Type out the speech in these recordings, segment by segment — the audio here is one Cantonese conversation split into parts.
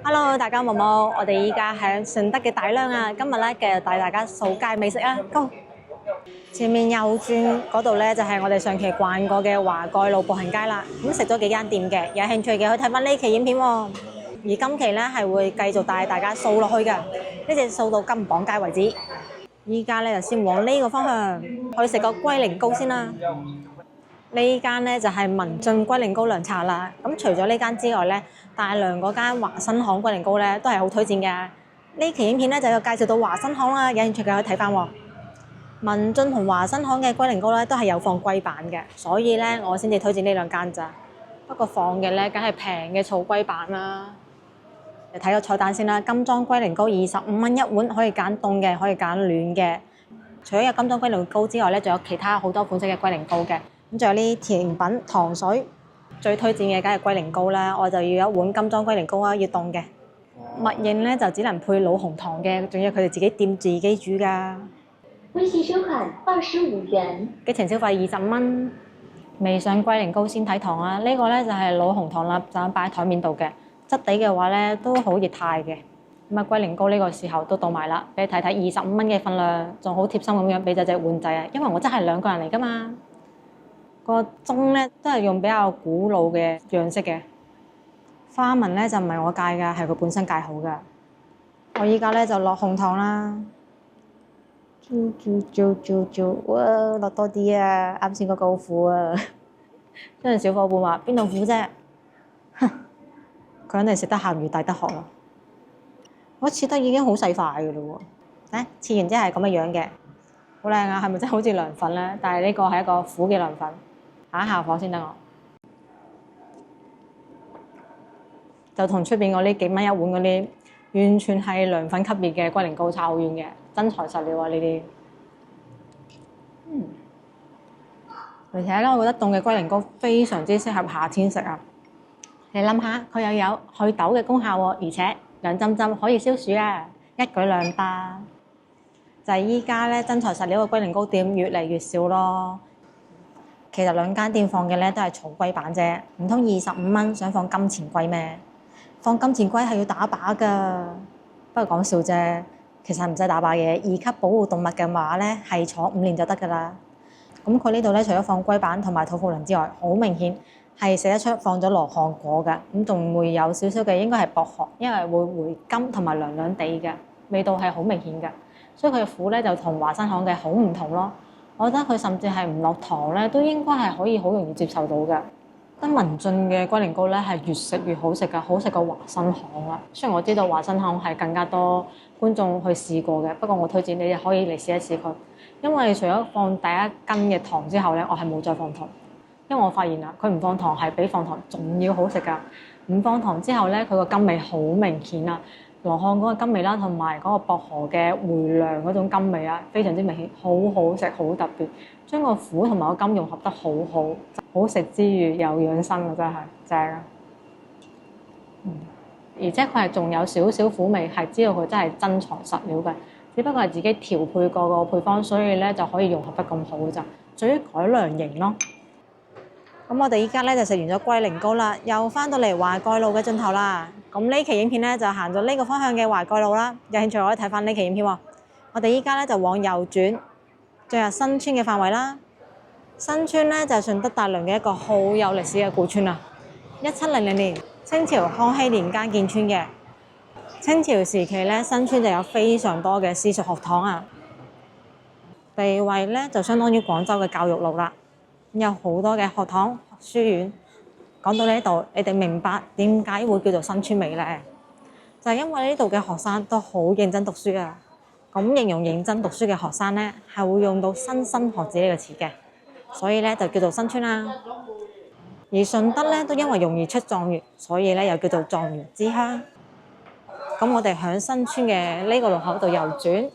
Hello，大家好冇？我哋依家喺順德嘅大良啊，今日咧繼續帶大家掃街美食啊，Go！前面右轉嗰度咧就係我哋上期逛過嘅華蓋路步行街啦。咁食咗幾間店嘅，有興趣嘅可以睇翻呢期影片喎。而今期咧係會繼續帶大家掃落去嘅，一直掃到金榜街為止。依家咧就先往呢個方向去食個龜苓膏先啦。呢間咧就係文進龜苓膏涼茶啦。咁除咗呢間之外咧，大良嗰間華新行龜苓膏咧都係好推薦嘅。呢期影片咧就有介紹到華新行啦，有興趣嘅可以睇翻喎。文進同華新行嘅龜苓膏咧都係有放龜板嘅，所以咧我先至推薦呢兩間咋。不過放嘅咧梗係平嘅草龜板啦。嚟睇個菜單先啦，金裝龜苓膏25蚊一碗，可以揀凍嘅，可以揀暖嘅。除咗有金裝龜苓膏之外咧，仲有其他好多款式嘅龜苓膏嘅。咁仲有呢啲甜品糖水，最推薦嘅梗係龜苓膏啦，我就要一碗金裝龜苓膏啊，要凍嘅。默認咧就只能配老紅糖嘅，仲要佢哋自己店自己煮㗎。微信收款25元，機程消費25蚊。未上龜苓膏先睇糖啊，呢個咧就係老紅糖啦，就咁擺喺台面度嘅。質地嘅話咧都好液態嘅。咁啊龜苓膏呢個時候都到埋啦，俾你睇睇25蚊嘅份量，仲好貼心咁樣俾隻碗仔啊，因為我真係2個人嚟㗎嘛。個盅咧都係用比較古老嘅樣式嘅，花紋咧就唔係我界㗎，係佢本身界好㗎。我依家咧就落紅糖啦，哇落多啲啊！啱先嗰個好苦啊，跟住小夥伴話邊度苦啫？哼，佢肯定食得鹹魚抵得渴咯。我切得已經好細塊㗎咯喎，切完之後係咁嘅樣嘅，好靚啊！係咪真係好似涼粉咧？但係呢個係一個苦嘅涼粉。下一下火先得我，就同出邊嗰啲幾蚊一碗嗰啲，完全係涼粉級別嘅龜苓膏差好遠嘅，真材實料啊呢啲。而且咧，我覺得凍嘅龜苓膏非常之適合夏天食啊！你諗下，佢又有去痘嘅功效喎，而且涼浸浸可以消暑啊，一舉兩得。就係依家咧真材實料嘅龜苓膏店越嚟越少咯。其實兩間店放嘅咧都係草龜板啫，唔通25蚊想放金錢龜咩？放金錢龜係要打靶㗎，不過講笑啫。其實唔使打靶嘅，2級保護動物嘅話咧係坐5年就得㗎啦。咁佢呢度咧除咗放龜板同埋土脯鱗之外，好明顯係寫得出放咗羅漢果㗎，咁仲會有少少嘅應該係薄荷，因為會回甘同埋涼涼地嘅味道係好明顯㗎，所以佢嘅苦咧就同華新行嘅好唔同咯。我覺得佢甚至係唔落糖咧，都應該係可以好容易接受到嘅。得文進嘅龜苓膏咧係越食越好食㗎，好食過華新行啦。雖然我知道華新行係更加多觀眾去試過嘅，不過我推薦你哋可以嚟試一試佢，因為除咗放第一羹嘅糖之後咧，我係冇再放糖，因為我發現啦，佢唔放糖係比放糖仲要好食㗎。唔放糖之後咧，佢個甘味好明顯啊！羅漢嗰個甘味啦，同埋嗰個薄荷嘅回涼嗰種甘味啊，非常之明顯，好好食，好特別，將個苦同埋個甘融合得好好，好食之餘又養生啊，真係正啊！而且佢係仲有少少苦味，係知道佢真係真材實料嘅，只不過係自己調配過個配方，所以咧就可以融合得咁好咋，至於改良型咯。咁我哋依家咧就食完咗龜苓膏啦，又翻到嚟華蓋路嘅盡頭啦。咁呢期影片咧就行咗呢個方向嘅華蓋路啦，有興趣可以睇翻呢期影片喎。我哋依家咧就往右轉，進入新村嘅範圍啦。新村咧就係順德大良嘅一個好有歷史嘅古村啦。1700年清朝康熙年間建村嘅。清朝時期咧，新村就有非常多嘅私塾學堂啊，地位咧就相當於廣州嘅教育路啦。有好多嘅學堂、書院。講到呢度，你哋明白點解會叫做新村味咧？就係因為呢度嘅學生都好認真讀書啊。咁形容認真讀書嘅學生咧，係會用到莘莘學子呢個詞嘅，所以咧就叫做新村啦。而順德咧都因為容易出狀元，所以咧又叫做狀元之鄉。咁我哋喺新村嘅呢個路口度右轉。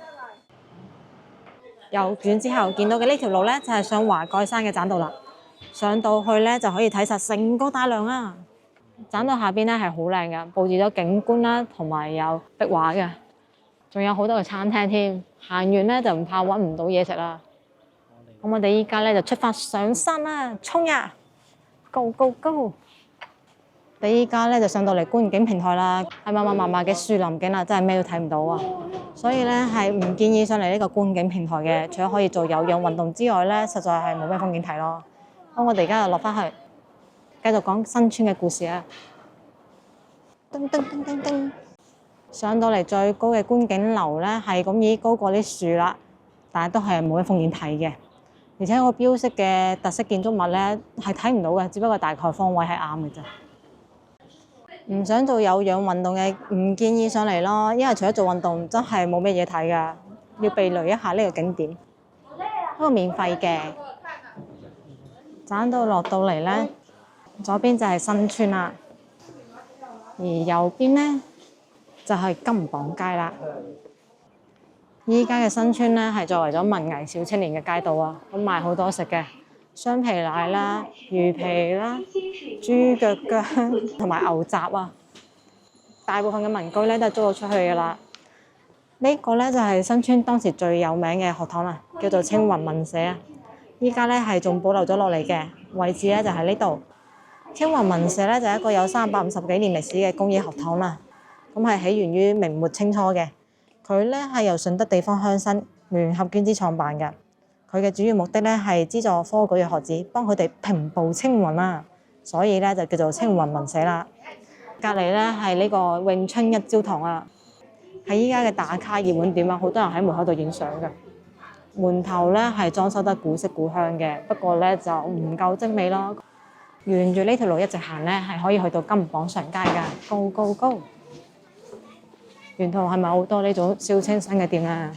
右轉之後見到嘅呢條路咧就係上華蓋山嘅棧道啦，上到去咧就可以睇實成個大良啊！棧道下邊咧係好靚嘅，佈置咗景觀啦，同埋有壁畫嘅，仲有好多嘅餐廳添。行完咧就唔怕揾唔到嘢食啦。咁我哋依家咧就出發上山啦，衝呀！Go go go！你依家咧就上到嚟觀景平台啦，係密密麻麻嘅樹林景啦，真係咩都睇唔到啊！所以咧係唔建議上嚟呢個觀景平台嘅，除咗可以做有氧運動之外咧，實在係冇咩風景睇咯。好，我哋而家就落翻去，繼續講新村嘅故事啊！噔噔噔噔噔，上到嚟最高嘅觀景樓咧，係咁已高過啲樹啦，但係都係冇咩風景睇嘅。而且個標識嘅特色建築物咧係睇唔到嘅，只不過大概方位係啱嘅啫。唔想做有氧運動嘅，唔建議上嚟咯，因為除咗做運動，真係冇咩嘢睇㗎，要避雷一下呢個景點。呢個免費嘅，揀到落到嚟咧，左邊就係新村啦，而右邊咧就係金榜街啦。依家嘅新村咧係作為咗文藝小青年嘅街道啊，咁賣好多食嘅。雙皮奶啦、魚皮啦、豬腳薑同埋牛雜啊，大部分嘅民居咧都係租咗出去㗎啦。呢個咧就係新村當時最有名嘅學堂啦，叫做青雲文社啊。依家咧係仲保留咗落嚟嘅位置咧，就喺呢度。青雲文社咧就係一個有350幾年歷史嘅工業學堂啦。咁係起源於明末清初嘅，佢咧係由順德地方鄉紳聯合捐資創辦嘅。佢嘅主要目的咧係資助科舉嘅學子，幫佢哋平步青雲啦，所以咧就叫做青雲文社啦。隔離咧係呢個詠春一朝堂啊，喺依家嘅打卡熱門點啊，好多人喺門口度影相嘅。門頭咧係裝修得古色古香嘅，不過咧就唔夠精美咯。沿住呢條路一直行咧，係可以去到金榜上街㗎，Go Go Go！沿途係咪好多呢種小清新嘅店啊？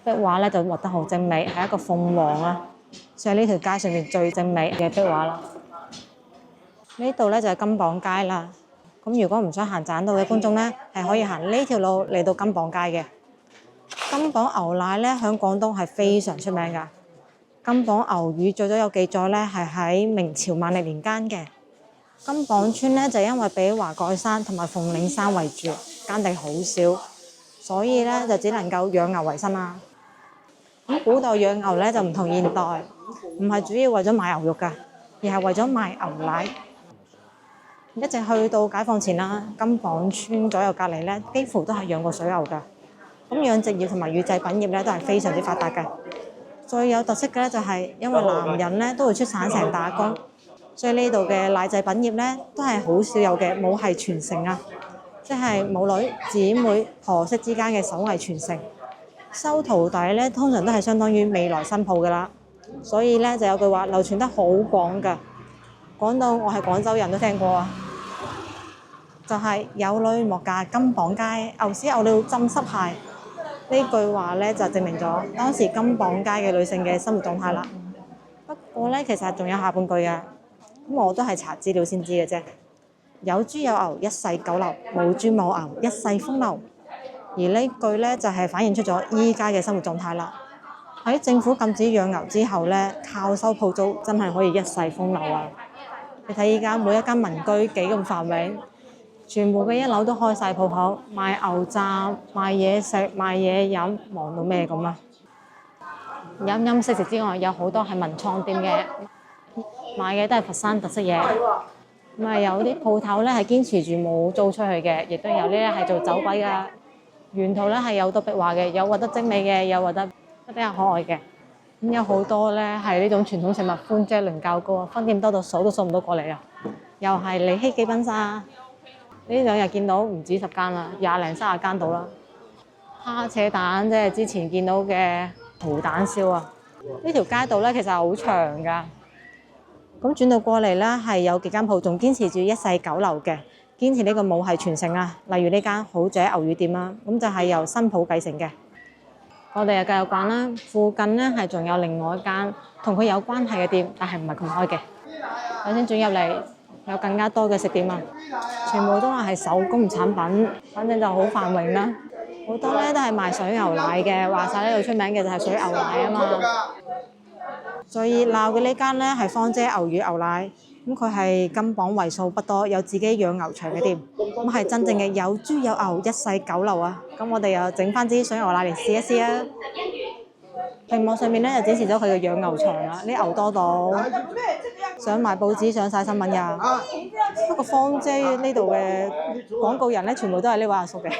壁畫咧就畫得好精美，係一個鳳凰啊，所以呢條街上面最精美嘅壁畫啦。呢度咧就係金榜街啦。咁如果唔想行棧道嘅觀眾咧，係可以行呢條路嚟到金榜街嘅。金榜牛奶咧喺廣東係非常出名㗎。金榜牛乳最早有記載咧係喺明朝萬歷年間嘅。金榜村咧就因為俾華蓋山同埋鳳嶺山圍住，耕地好少，所以咧就只能夠養牛為生啦。咁古代養牛咧就唔同現代，唔係主要為咗賣牛肉㗎，而係為咗賣牛奶。一直去到解放前啦，金榜村左右隔離咧，幾乎都係養過水牛㗎。咁養殖業同埋乳製品業咧都係非常之發達㗎。最有特色嘅咧就係因為男人咧都會出省城打工，所以呢度嘅奶製品業咧都係好少有嘅母系傳承啊，即係母女、姊妹、婆媳之間嘅手藝傳承。收徒弟咧，通常都係相當於未來新抱㗎啦，所以咧就有句話流傳得好廣㗎，講到我係廣州人都聽過啊，就係有女莫嫁金榜街，牛屎牛尿浸濕鞋。呢句話咧就證明咗當時金榜街嘅女性嘅生活狀態啦。不過咧，其實仲有下半句㗎，咁我都係查資料先知嘅啫。有豬有牛，一世九流；冇豬冇牛，一世風流。而呢句咧就係反映出咗依家嘅生活狀態啦。喺政府禁止養牛之後咧，靠收鋪租真係可以一世風流啊！你睇依家每一間民居幾咁繁榮，全部嘅一樓都開晒鋪頭，賣牛雜、賣嘢食、賣嘢飲，忙到咩咁啊！飲飲食食之外，有好多係文創店嘅，賣嘅都係佛山特色嘢。咁啊有啲鋪頭咧係堅持住冇租出去嘅，亦都有呢係做走鬼㗎。沿途咧係有好多壁畫嘅，有畫得精美嘅，有畫得比較可愛嘅。咁有好多咧係呢種傳統食物，歡姐輪較高啊，分店多到數都數唔到過嚟啊！又係利希記賓沙，呢兩日見到唔止10間啦，20零30間到啦。蝦扯蛋即係之前見到嘅蠔蛋燒啊！呢條街道咧其實係好長㗎。咁轉到過嚟咧係有幾間鋪仲堅持住一世九流嘅。堅持呢個母系傳承啊，例如呢間好姐牛乳店啦，咁就係由新抱繼承嘅。我哋又繼續講啦，附近咧係仲有另外一間同佢有關係嘅店，但係唔係咁開嘅。首先轉入嚟有更加多嘅食店啊，全部都話係手工產品，反正就好繁榮啦。好多咧都係賣水牛奶嘅，話晒呢度出名嘅就係水牛奶啊嘛。最熱鬧嘅呢間咧係芳姐牛乳牛奶。咁佢係金榜為數不多有自己養牛場嘅店，咁係真正嘅有豬有牛，一世九流啊！咁我哋又整翻支水牛奶嚟試一試啊！屏幕上面咧就展示咗佢嘅養牛場啦，啲牛多到上埋報紙上晒新聞㗎。不過芳姐呢度嘅廣告人咧，全部都係呢位阿叔嘅。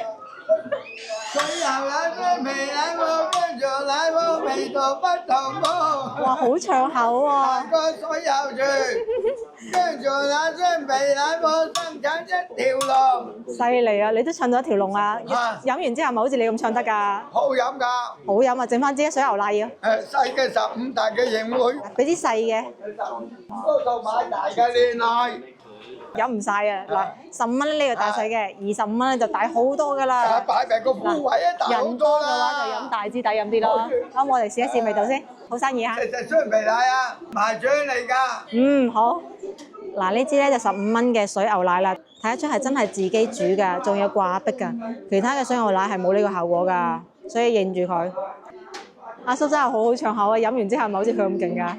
水牛奶啡、微奶泡、薑醬奶泡，味道不同喎。哇，好唱口喎！個水牛住，薑醬奶啡、微奶泡，生產一條龍。犀利啊！你都唱咗一條龍啊！飲完之後咪好似你咁唱得㗎？好飲㗎。好飲啊！整翻支水牛奶要。細嘅15，大嘅20杯。俾啲細嘅。嗰度買大嘅煉奶。飲唔晒啊！嗱，15蚊呢個大細嘅，25蚊就大好多㗎啦。擺明個鋪位啊，大好人多多嘅話就飲大支抵飲啲咯。咁我哋試一試味道先，好生意啊！食雙皮奶啊，賣獎嚟㗎。好。嗱，呢支咧就15蚊嘅水牛奶啦，睇得出係真係自己煮㗎，仲有掛壁㗎。其他嘅水牛奶係冇呢個效果㗎，所以認住佢。阿叔真係好好唱口啊！飲完之後咪好似佢咁勁㗎。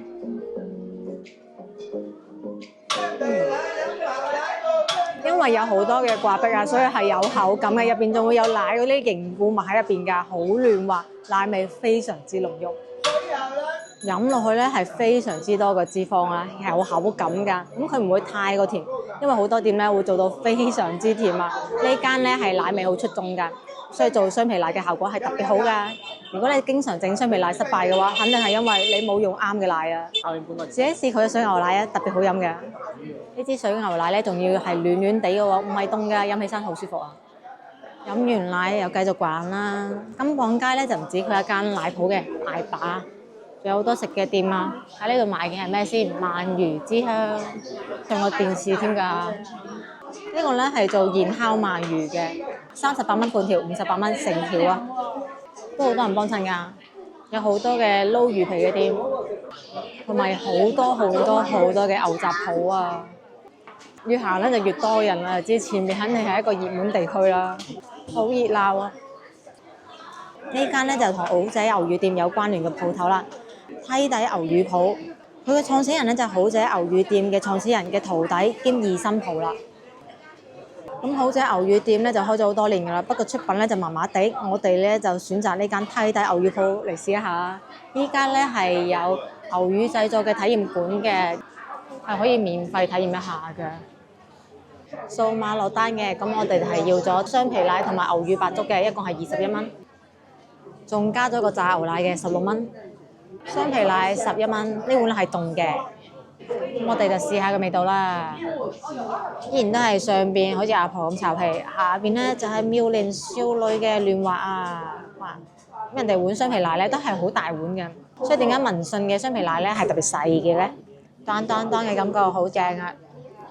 因為有好多嘅掛壁啊，所以係有口感嘅，入邊仲會有奶嗰啲凝固物喺入邊㗎，好嫩滑，奶味非常之濃郁。飲落去咧係非常之多嘅脂肪啦，有口感㗎。咁佢唔會太過甜，因為好多店咧會做到非常之甜啊。呢間咧係奶味好出眾㗎，所以做雙皮奶嘅效果係特別好㗎。如果你經常整雙皮奶失敗嘅話，肯定係因為你冇用啱嘅奶啊。試一試佢嘅水牛奶啊，特別好飲嘅。呢支水牛奶咧仲要係暖暖地嘅喎，唔係凍嘅，飲起身好舒服啊。飲完奶又繼續逛啦。金廣街咧就唔止佢一間奶鋪嘅，大把。仲有好多食嘅店啊！喺呢度賣嘅係咩先？鰻魚之鄉，仲有電視添㗎。呢個咧係做現烤鰻魚嘅，38蚊半條，58蚊成條啊！都好多人幫襯㗎。有好多嘅撈魚皮嘅店，同埋好多嘅牛雜鋪啊！越行咧就越多人啦，知前面肯定係一個熱門地區啦，好熱鬧啊！呢間咧就同澳仔牛乳店有關聯嘅鋪頭啦。梯底牛乳鋪，佢嘅創始人咧就係好仔牛乳店嘅創始人嘅徒弟兼二新抱啦。咁好仔牛乳店咧就開咗好多年㗎啦，不過出品咧就麻麻地，我哋咧就選擇呢間梯底牛乳鋪嚟試一下。依間咧係有牛乳製作嘅體驗館嘅，係可以免費體驗一下嘅。數碼落單嘅，咁我哋係要咗雙皮奶同埋牛乳白粥嘅，一共係21蚊，仲加咗個炸牛奶嘅16蚊。雙皮奶11蚊，呢碗係凍嘅，咁我哋就試下個味道啦。依然都係上邊好似阿婆咁巢皮，下邊咧就係妙齡少女嘅嫩滑啊！哇，咁人哋碗雙皮奶咧都係好大碗嘅，所以點解文信嘅雙皮奶咧係特別細嘅咧？當嘅感覺好正啊！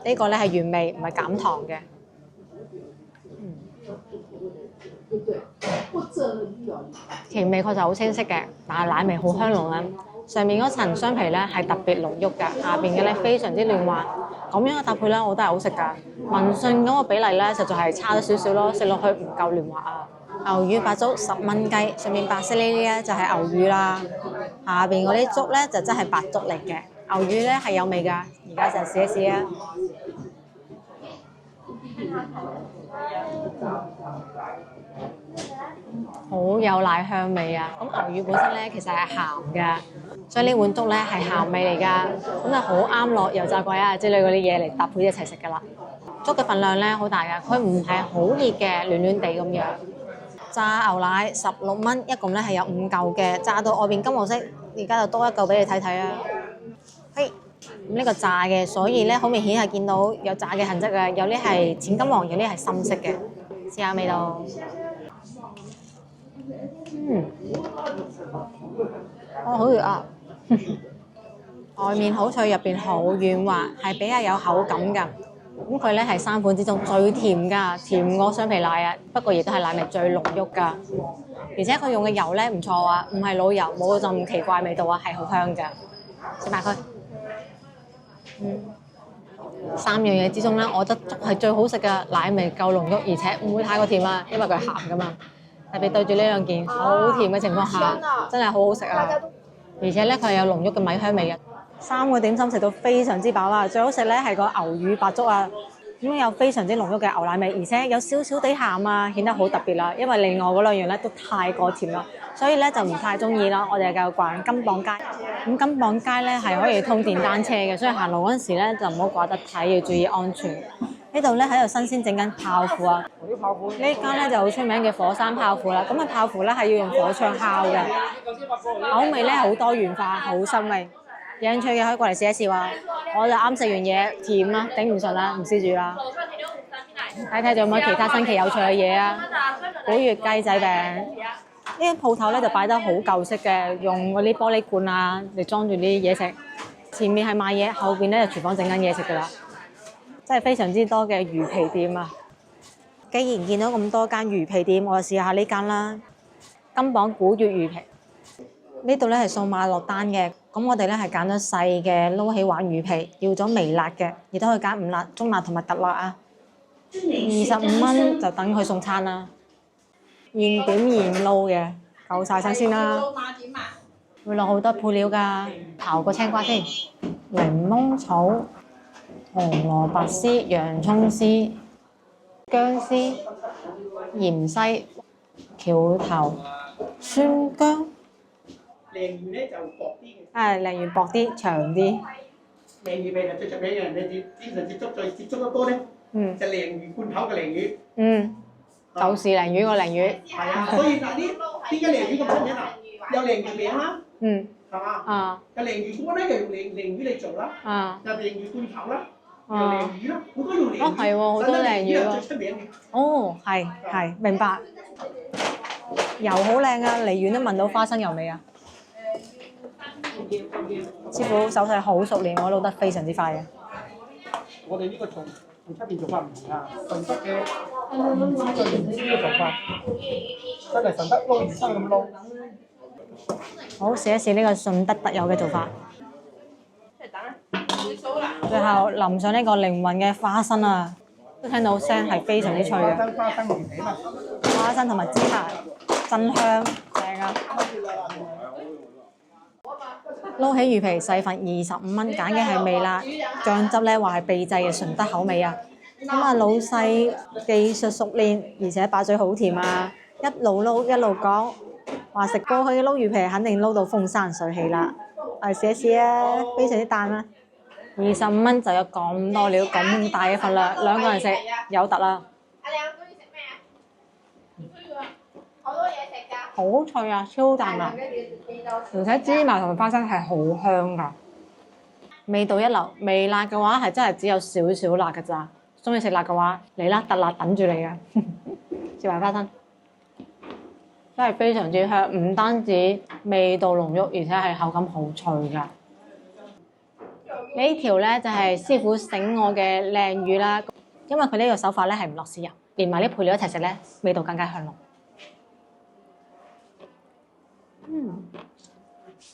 呢個咧係原味，唔係減糖嘅。甜味確實好清晰嘅，但係奶味好香濃啊！上面嗰層雙皮咧係特別濃郁㗎，下邊嘅咧非常之嫩滑，咁樣嘅搭配咧我都係好食㗎。文信嗰個比例咧實在係差咗少少咯，食落去唔夠嫩滑啊！牛乳白粥10蚊雞，上面白色呢啲咧就係牛乳啦，下邊嗰啲粥咧就真係白粥嚟嘅。牛乳咧係有味㗎，而家就試一試啊！好有奶香味啊！咁牛乳本身咧其實係鹹嘅，所以呢碗粥咧係鹹味嚟㗎，咁就好啱落油炸鬼啊之類嗰啲嘢嚟搭配一齊食㗎啦。粥嘅份量咧好大㗎，佢唔係好熱嘅，暖暖地咁樣。炸牛奶16蚊，一共咧係有5嚿嘅，炸到外邊金黃色，而家就多一嚿俾你睇睇啊！嘿，咁呢個炸嘅，所以咧好明顯係見到有炸嘅痕跡㗎，有啲係淺金黃，有啲係深色嘅。試下味道。好熱啊！外面好脆，入邊好軟滑，係比較有口感㗎。咁佢咧係3款之中最甜㗎，甜過雙皮奶啊！不過亦都係奶味最濃郁㗎，而且佢用嘅油咧唔錯啊，唔係老油，冇嗰陣奇怪味道啊，係好香㗎。食埋佢。3樣嘢之中咧，我覺得粥係最好食㗎，奶味夠濃郁，而且唔會太過甜啊，因為佢係鹹㗎嘛。特別對住呢兩件好甜嘅情況下，真係好好食啊！而且咧佢係有濃郁嘅米香味嘅。3個點心食到非常之飽啦，最好食咧係個牛乳白粥啊！咁有非常之濃郁嘅牛奶味，而且有少少地鹹啊，顯得好特別啦。因為另外嗰兩樣咧都太過甜啦，所以咧就唔太中意啦。我哋就逛金榜街，咁金榜街咧係可以通電單車嘅，所以行路嗰陣時咧就唔好掛得睇，要注意安全。呢度咧喺度新鮮整緊泡芙啊！呢間咧就好出名嘅火山泡芙啦。咁啊泡芙咧係要用火槍烤嘅，口味咧好多元化，好新味。有興趣嘅可以過嚟試一試喎。我就啱食完嘢，甜啦，頂唔順啦，唔試住啦。睇睇仲有冇其他新奇有趣嘅嘢啊？古越雞仔餅，呢啲鋪頭咧就擺得好舊式嘅，用嗰啲玻璃罐啊嚟裝住啲嘢食。前面係賣嘢，後邊咧就廚房整緊嘢食噶啦。真係非常之多嘅魚皮店啊！既然見到咁多間魚皮店，我就試下呢間啦。金榜古越魚皮呢度咧係數碼落單嘅，咁我哋咧係揀咗細嘅撈起玩魚皮，要咗微辣嘅，亦都可以揀唔辣、中辣同埋特辣啊。25蚊就等佢送餐啦。現點現撈嘅，夠晒新鮮啦。會落好多配料㗎，刨個青瓜先，檸檬草、紅蘿蔔絲、洋葱絲、薑絲、芫茜、橋頭、酸薑。鯪魚咧就薄啲嘅，鯪魚薄啲、長啲。鯪魚味就最出名嘅，你經常接觸得多咧，就鯪魚罐頭嘅鯪魚。就是鯪魚個鯪魚。係啊，所以嗱點解鯪魚咁出名啊？有鯪魚餅啦，係嘛？有鯪魚乾咧，又用鯪魚嚟做啦，有鯪魚罐頭啦，有鯪魚啦，好多用鯪魚。哦，係喎，好多鯪魚喎。最出名嘅。哦，係，明白。油好靚啊，離遠都聞到花生油味啊！師傅手勢好熟練，我撈得非常之快嘅。我哋呢個同出邊做法唔同啊，順德嘅唔知個原先嘅做法，真係順德撈魚生咁撈。好，試一試呢個順德特有嘅做法。最後淋上呢個靈魂嘅花生啊，都聽到聲係非常之脆嘅。花生魚皮嘛，花生同埋芝麻真香，正啊！撈起魚皮細份25蚊，揀嘅係微辣，醬汁咧話係秘製嘅順德口味啊！咁啊老細技術熟練，而且把嘴好甜啊！一路撈一路講，話食過去嘅撈魚皮肯定撈到風生水起啦！嚟試一試啊，非常之彈啊！25蚊就有咁多料，咁大嘅份量，兩個人食有得啦！阿靚中意食咩啊？好多嘢食㗎。好脆啊，超彈啊！而且芝麻同埋花生係好香㗎，味道一流。微辣嘅話係真係只有少少辣㗎咋，中意食辣嘅話嚟啦，特辣等住你㗎。芝麻花生真係非常之香，唔單止味道濃郁，而且係口感好脆㗎。呢條咧就係師傅醒我嘅靚魚啦，因為佢呢個手法咧係唔落豉油，連埋啲配料一齊食咧，味道更加香濃。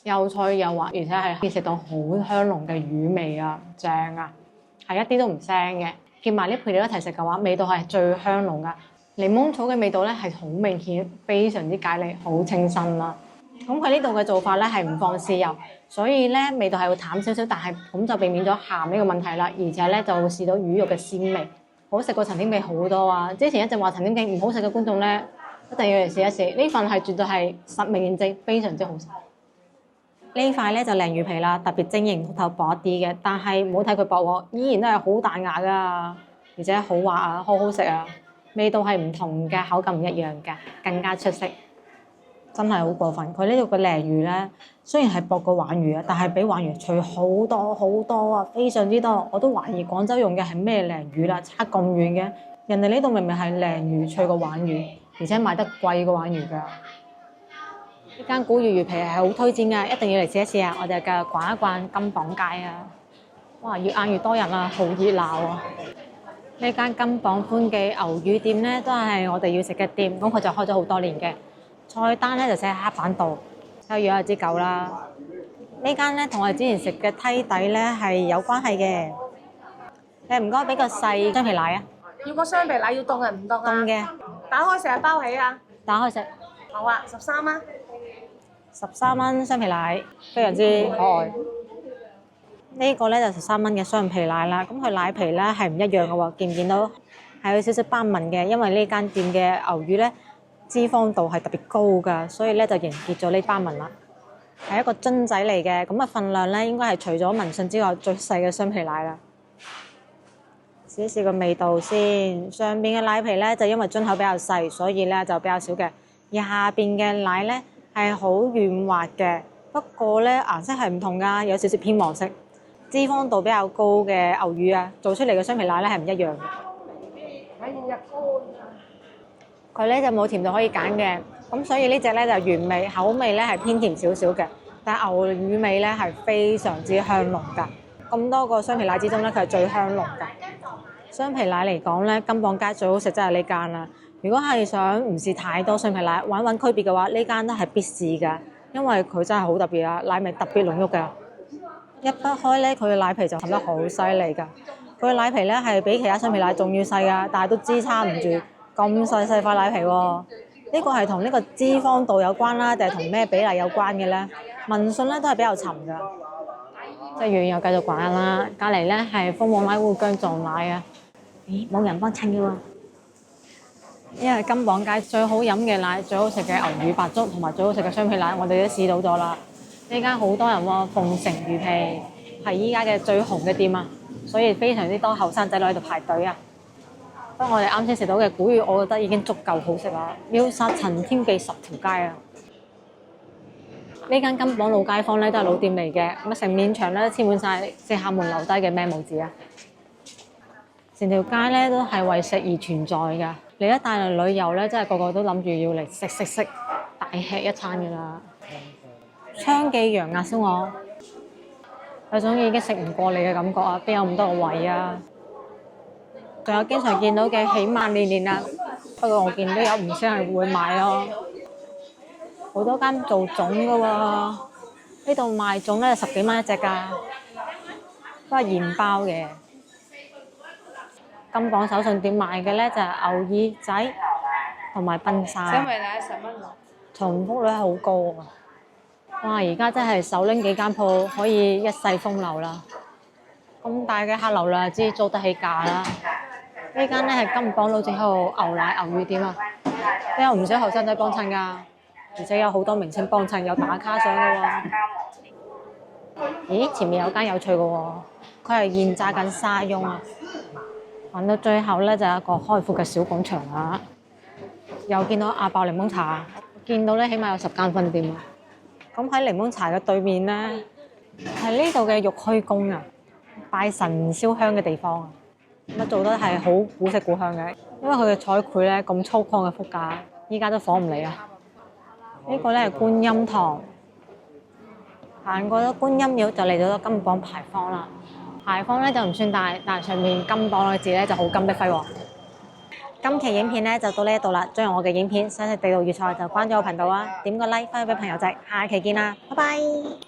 又脆又滑，而且係可以食到好香濃嘅魚味啊，正啊，係一啲都唔腥嘅。結埋啲配料一齊食嘅話，味道係最香濃噶。檸檬草嘅味道咧係好明顯，非常之解膩，好清新啦。咁佢呢度嘅做法咧係唔放豉油，所以咧味道係會淡少少，但係咁就避免咗鹹呢個問題啦。而且咧就會試到魚肉嘅鮮味，好食過陳添記好多啊！之前一直話陳添記唔好食嘅觀眾咧，一定要嚟試一試，呢份係絕對係實名認證，非常之好食。呢塊咧就鯪魚皮啦，特別晶瑩剔透薄一啲嘅，但係唔好睇佢薄喎，依然都係好彈牙噶，而且好滑啊，好好食啊，味道係唔同嘅，口感唔一樣嘅，更加出色，真係好過分。佢呢度嘅鯪魚咧，雖然係薄過皖魚啊，但係比皖魚脆好多好多啊，非常之多，我都懷疑廣州用嘅係咩鯪魚啦，差咁遠嘅，人哋呢度明明係鯪魚脆過皖魚，而且賣得貴過皖魚㗎。呢間古越魚皮係好推薦㗎，一定要嚟試一試啊！我哋繼續逛一逛金榜街啊！哇，越晏越多人啊，好熱鬧啊！呢間金榜歡記牛魚店咧，都係我哋要食嘅店，咁佢就開咗好多年嘅。菜單咧就寫喺黑板度，睇樣就知夠啦。呢間咧同我哋之前食嘅梯底咧係有關係嘅。誒唔該，俾個細雙皮奶啊！要個雙皮奶要凍定唔凍啊？凍嘅，打開食係包起啊？打開食。好啊，13蚊。13蚊雙皮奶，非常之可愛。呢個咧就13蚊嘅雙皮奶啦，咁佢奶皮咧係唔一樣嘅喎，見唔見到？係有少少斑紋嘅，因為呢間店嘅牛乳咧脂肪度係特別高㗎，所以咧就凝結咗呢斑紋啦。係一個樽仔嚟嘅，咁啊份量咧應該係除咗文信之外最細嘅雙皮奶啦。試一試個味道先，上邊嘅奶皮咧就因為樽口比較細，所以咧就比較少嘅，而下邊嘅奶咧係好軟滑嘅，不過咧顏色係唔同㗎，有少少偏黃色。脂肪度比較高嘅牛乳啊，做出嚟嘅雙皮奶咧係唔一樣嘅。佢咧就冇甜度可以揀嘅，咁所以呢隻咧就原味，口味咧係偏甜少少嘅，但係牛乳味咧係非常之香濃㗎。咁多個雙皮奶之中咧，佢係最香濃㗎。雙皮奶嚟講咧，金榜街最好食真係呢間啦。如果係想唔試太多雙皮奶，揾區別嘅話，呢間都係必試㗎，因為佢真係好特別啊，奶味特別濃郁㗎。一剝開咧，佢嘅奶皮就冚得好犀利㗎。佢嘅奶皮咧係比其他雙皮奶仲要細㗎，但係都支撐唔住咁細塊奶皮喎。呢個係同呢個脂肪度有關啦，定係同咩比例有關嘅咧？文信咧都係比較沉㗎。即係又繼續講啦，隔離咧係蜂王奶烏薑撞奶啊！咦，冇人幫襯嘅喎。因為金榜街最好飲嘅奶、最好食嘅牛乳白粥同埋最好食嘅雙皮奶，我哋都試到咗啦。呢間好多人喎，鳳城魚皮係依家嘅最紅嘅店啊，所以非常之多後生仔女喺度排隊啊。不過我哋啱先食到嘅古魚，我覺得已經足夠好食啦。秒殺陳添記10條街啊！呢間金榜老街坊咧都係老店嚟嘅，咁啊成面牆咧黐滿晒食客們留低嘅咩模字啊！成條街咧都係為食而存在㗎。嚟一大輪旅遊咧，真係個個都諗住要嚟食大吃一餐㗎啦！昌記羊鴨燒鵝，有種已經食唔過你嘅感覺啊！邊有咁多個位啊？仲有經常見到嘅喜萬年年啊，不過我見都有唔少人會買咯。好多間做粽㗎喎，呢度賣粽咧10幾蚊一隻㗎，都係現包嘅。金榜手信店賣嘅咧就係牛耳仔同埋賓沙，雙皮奶10蚊喎。重複率好高啊！哇！而家真係手拎幾間鋪可以一世風流啦。咁大嘅客流量，知租得起價啦。呢間咧係金榜老字號牛奶牛乳店啊，都有唔少後生仔幫襯㗎，而且有好多明星幫襯，有打卡相㗎喎。咦？前面有間有趣嘅喎，佢係現炸緊沙翁啊！行到最後咧就有一個開闊嘅小廣場啦，又見到阿爆檸檬茶，見到咧起碼有10間分店啊！咁喺檸檬茶嘅對面咧，係呢度嘅玉虛宮啊，拜神燒香嘅地方啊！咁做得係好古色古香嘅，因為佢嘅彩繪咧咁粗獷嘅幅架，依家都火唔嚟啊！呢個咧係觀音堂，行過咗觀音廟就嚟到咗金榜牌坊啦。牌坊咧就唔算大，但係上面金榜嘅字咧就好金碧輝煌。今期影片咧就到呢一度啦，鍾意我嘅影片，想食地道粵菜就關咗我頻道啊，點個 like 分享俾朋友仔，下期見啦，拜拜。